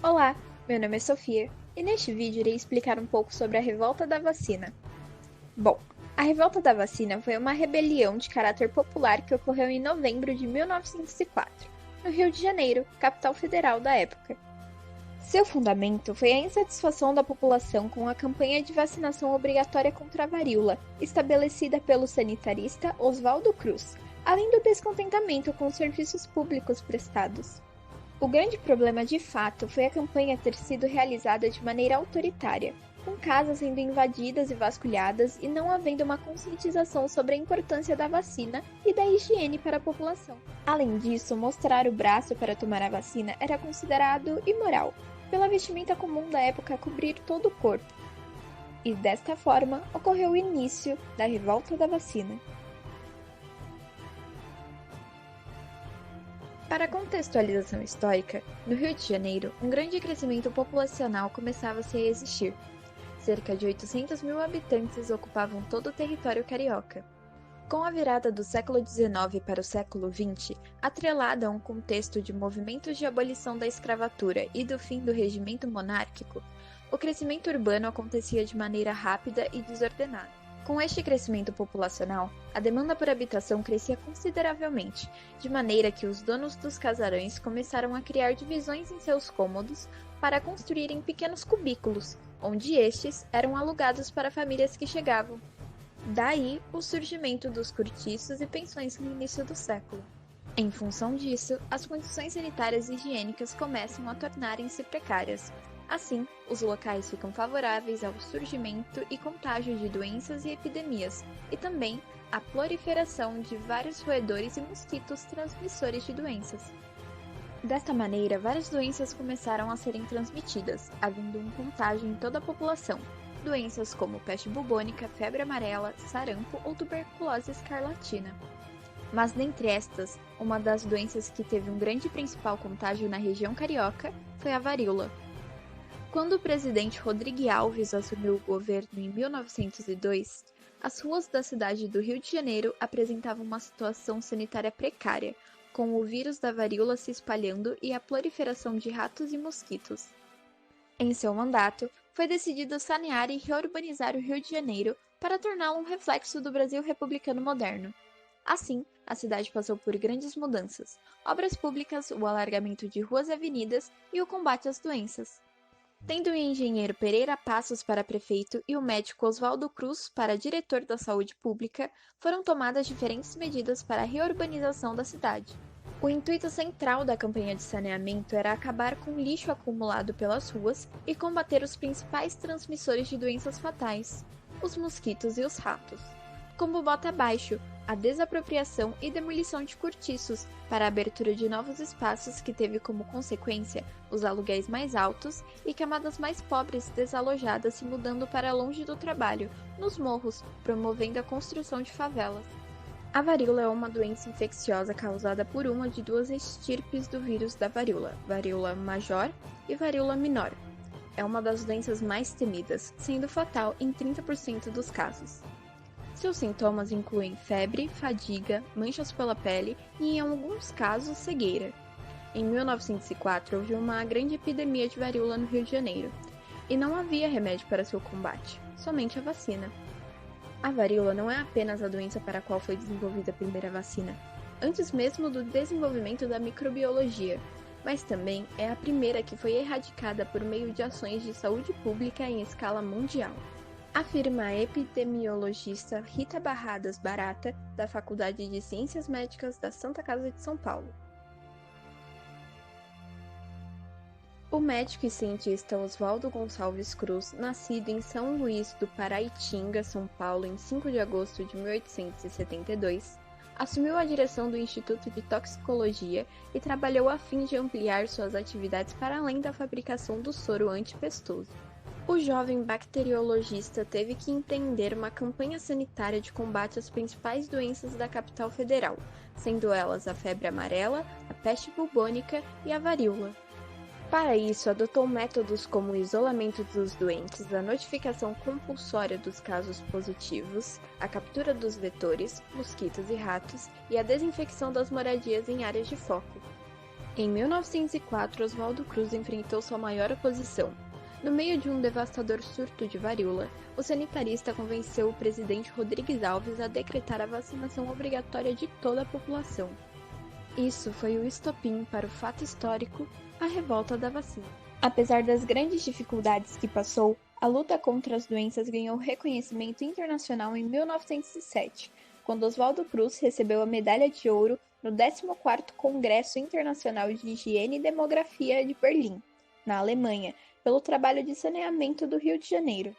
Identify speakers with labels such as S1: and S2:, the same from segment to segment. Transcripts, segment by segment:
S1: Olá, meu nome é Sofia e neste vídeo irei explicar um pouco sobre a Revolta da Vacina. Bom, a Revolta da Vacina foi uma rebelião de caráter popular que ocorreu em novembro de 1904, no Rio de Janeiro, capital federal da época. Seu fundamento foi a insatisfação da população com a campanha de vacinação obrigatória contra a varíola, estabelecida pelo sanitarista Oswaldo Cruz, além do descontentamento com os serviços públicos prestados. O grande problema de fato foi a campanha ter sido realizada de maneira autoritária, com casas sendo invadidas e vasculhadas e não havendo uma conscientização sobre a importância da vacina e da higiene para a população. Além disso, mostrar o braço para tomar a vacina era considerado imoral, pela vestimenta comum da época cobrir todo o corpo. E desta forma ocorreu o início da Revolta da Vacina. Para a contextualização histórica, no Rio de Janeiro, um grande crescimento populacional começava-se a existir. Cerca de 800 mil habitantes ocupavam todo o território carioca. Com a virada do século XIX para o século XX, atrelada a um contexto de movimentos de abolição da escravatura e do fim do regimento monárquico, o crescimento urbano acontecia de maneira rápida e desordenada. Com este crescimento populacional, a demanda por habitação crescia consideravelmente, de maneira que os donos dos casarões começaram a criar divisões em seus cômodos para construírem pequenos cubículos, onde estes eram alugados para famílias que chegavam. Daí o surgimento dos cortiços e pensões no início do século. Em função disso, as condições sanitárias e higiênicas começam a tornarem-se precárias. Assim, os locais ficam favoráveis ao surgimento e contágio de doenças e epidemias, e também à proliferação de vários roedores e mosquitos transmissores de doenças. Desta maneira, várias doenças começaram a serem transmitidas, havendo um contágio em toda a população. Doenças como peste bubônica, febre amarela, sarampo ou tuberculose escarlatina. Mas dentre estas, uma das doenças que teve um grande e principal contágio na região carioca foi a varíola. Quando o presidente Rodrigo Alves assumiu o governo em 1902, as ruas da cidade do Rio de Janeiro apresentavam uma situação sanitária precária, com o vírus da varíola se espalhando e a proliferação de ratos e mosquitos. Em seu mandato, foi decidido sanear e reurbanizar o Rio de Janeiro para torná-lo um reflexo do Brasil republicano moderno. Assim, a cidade passou por grandes mudanças: obras públicas, o alargamento de ruas e avenidas e o combate às doenças. Tendo o engenheiro Pereira Passos para prefeito e o médico Oswaldo Cruz para diretor da saúde pública, foram tomadas diferentes medidas para a reurbanização da cidade. O intuito central da campanha de saneamento era acabar com o lixo acumulado pelas ruas e combater os principais transmissores de doenças fatais, os mosquitos e os ratos. Como bota abaixo, a desapropriação e demolição de cortiços para a abertura de novos espaços que teve como consequência os aluguéis mais altos e camadas mais pobres desalojadas se mudando para longe do trabalho, nos morros, promovendo a construção de favelas. A varíola é uma doença infecciosa causada por uma de duas estirpes do vírus da varíola, varíola major e varíola menor. É uma das doenças mais temidas, sendo fatal em 30% dos casos. Seus sintomas incluem febre, fadiga, manchas pela pele e, em alguns casos, cegueira. Em 1904, houve uma grande epidemia de varíola no Rio de Janeiro, e não havia remédio para seu combate, somente a vacina. A varíola não é apenas a doença para a qual foi desenvolvida a primeira vacina, antes mesmo do desenvolvimento da microbiologia, mas também é a primeira que foi erradicada por meio de ações de saúde pública em escala mundial, afirma a epidemiologista Rita Barradas Barata, da Faculdade de Ciências Médicas da Santa Casa de São Paulo. O médico e cientista Oswaldo Gonçalves Cruz, nascido em São Luís do Paraitinga, São Paulo, em 5 de agosto de 1872, assumiu a direção do Instituto de Toxicologia e trabalhou a fim de ampliar suas atividades para além da fabricação do soro antipestoso. O jovem bacteriologista teve que empreender uma campanha sanitária de combate às principais doenças da capital federal, sendo elas a febre amarela, a peste bubônica e a varíola. Para isso, adotou métodos como o isolamento dos doentes, a notificação compulsória dos casos positivos, a captura dos vetores, mosquitos e ratos, e a desinfecção das moradias em áreas de foco. Em 1904, Oswaldo Cruz enfrentou sua maior oposição. No meio de um devastador surto de varíola, o sanitarista convenceu o presidente Rodrigues Alves a decretar a vacinação obrigatória de toda a população. Isso foi o estopim para o fato histórico, a revolta da vacina. Apesar das grandes dificuldades que passou, a luta contra as doenças ganhou reconhecimento internacional em 1907, quando Oswaldo Cruz recebeu a medalha de ouro no 14º Congresso Internacional de Higiene e Demografia de Berlim, na Alemanha, pelo trabalho de saneamento do Rio de Janeiro.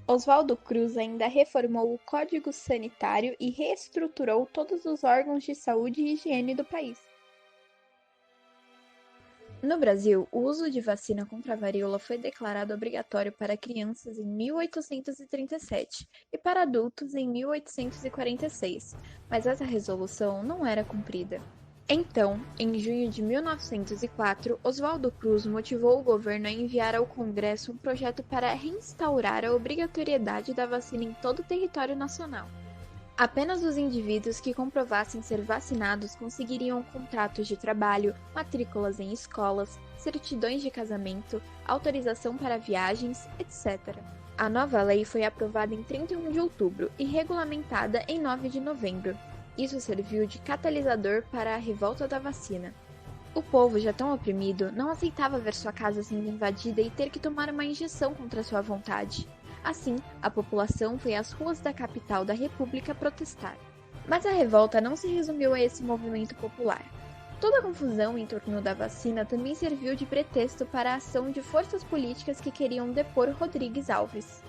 S1: Oswaldo Cruz ainda reformou o Código Sanitário e reestruturou todos os órgãos de saúde e higiene do país. No Brasil, o uso de vacina contra a varíola foi declarado obrigatório para crianças em 1837 e para adultos em 1846, mas essa resolução não era cumprida. Então, em junho de 1904, Oswaldo Cruz motivou o governo a enviar ao Congresso um projeto para reinstaurar a obrigatoriedade da vacina em todo o território nacional. Apenas os indivíduos que comprovassem ser vacinados conseguiriam contratos de trabalho, matrículas em escolas, certidões de casamento, autorização para viagens, etc. A nova lei foi aprovada em 31 de outubro e regulamentada em 9 de novembro. Isso serviu de catalisador para a revolta da vacina. O povo, já tão oprimido, não aceitava ver sua casa sendo invadida e ter que tomar uma injeção contra sua vontade. Assim, a população foi às ruas da capital da República protestar. Mas a revolta não se resumiu a esse movimento popular. Toda a confusão em torno da vacina também serviu de pretexto para a ação de forças políticas que queriam depor Rodrigues Alves.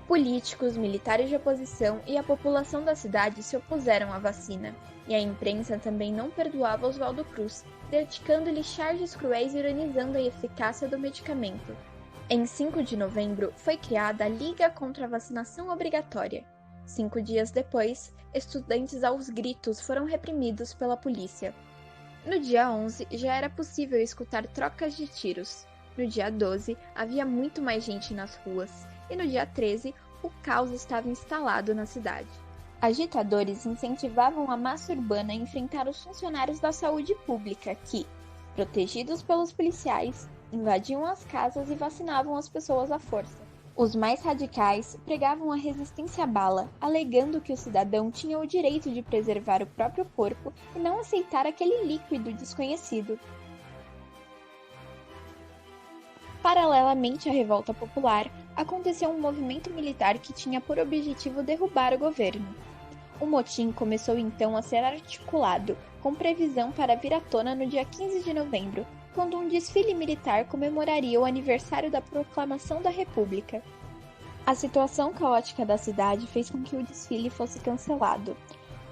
S1: Políticos, militares de oposição e a população da cidade se opuseram à vacina, e a imprensa também não perdoava Oswaldo Cruz, dedicando-lhe charges cruéis e ironizando a eficácia do medicamento. Em 5 de novembro, foi criada a Liga contra a Vacinação Obrigatória. 5 dias depois, estudantes aos gritos foram reprimidos pela polícia. No dia 11, já era possível escutar trocas de tiros. No dia 12, havia muito mais gente nas ruas. E no dia 13, o caos estava instalado na cidade. Agitadores incentivavam a massa urbana a enfrentar os funcionários da saúde pública que, protegidos pelos policiais, invadiam as casas e vacinavam as pessoas à força. Os mais radicais pregavam a resistência à bala, alegando que o cidadão tinha o direito de preservar o próprio corpo e não aceitar aquele líquido desconhecido. Paralelamente à revolta popular, aconteceu um movimento militar que tinha por objetivo derrubar o governo. O motim começou então a ser articulado, com previsão para vir à tona no dia 15 de novembro, quando um desfile militar comemoraria o aniversário da proclamação da República. A situação caótica da cidade fez com que o desfile fosse cancelado.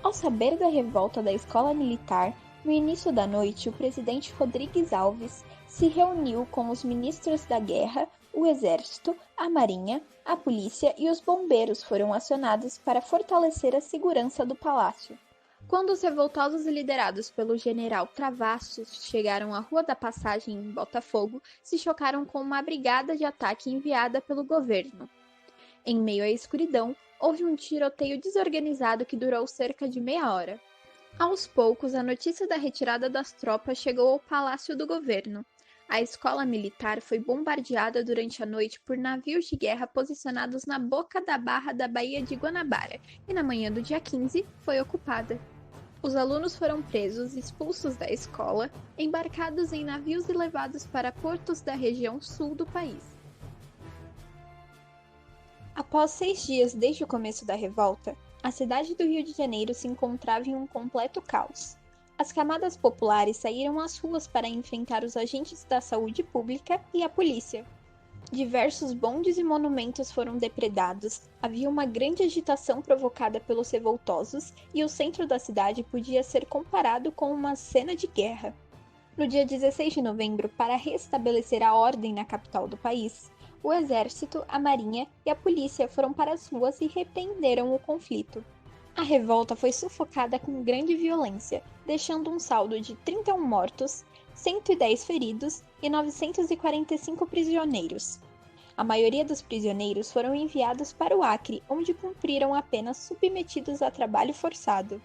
S1: Ao saber da revolta da escola militar, no início da noite, o presidente Rodrigues Alves se reuniu com os ministros da Guerra, o Exército, a Marinha, a Polícia e os bombeiros foram acionados para fortalecer a segurança do palácio. Quando os revoltosos liderados pelo general Travassos chegaram à Rua da Passagem em Botafogo, se chocaram com uma brigada de ataque enviada pelo governo. Em meio à escuridão, houve um tiroteio desorganizado que durou cerca de meia hora. Aos poucos, a notícia da retirada das tropas chegou ao Palácio do Governo. A escola militar foi bombardeada durante a noite por navios de guerra posicionados na boca da barra da Baía de Guanabara e na manhã do dia 15 foi ocupada. Os alunos foram presos, expulsos da escola, embarcados em navios e levados para portos da região sul do país. Após 6 dias desde o começo da revolta, a cidade do Rio de Janeiro se encontrava em um completo caos. As camadas populares saíram às ruas para enfrentar os agentes da saúde pública e a polícia. Diversos bondes e monumentos foram depredados, havia uma grande agitação provocada pelos revoltosos e o centro da cidade podia ser comparado com uma cena de guerra. No dia 16 de novembro, para restabelecer a ordem na capital do país, o exército, a marinha e a polícia foram para as ruas e repreenderam o conflito. A revolta foi sufocada com grande violência, deixando um saldo de 31 mortos, 110 feridos e 945 prisioneiros. A maioria dos prisioneiros foram enviados para o Acre, onde cumpriram a pena submetidos a trabalho forçado.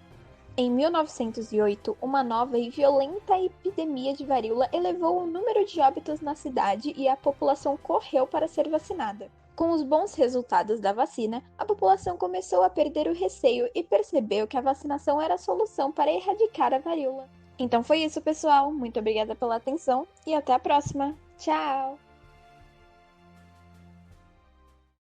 S1: Em 1908, uma nova e violenta epidemia de varíola elevou o número de óbitos na cidade e a população correu para ser vacinada. Com os bons resultados da vacina, a população começou a perder o receio e percebeu que a vacinação era a solução para erradicar a varíola. Então foi isso, pessoal. Muito obrigada pela atenção e até a próxima. Tchau!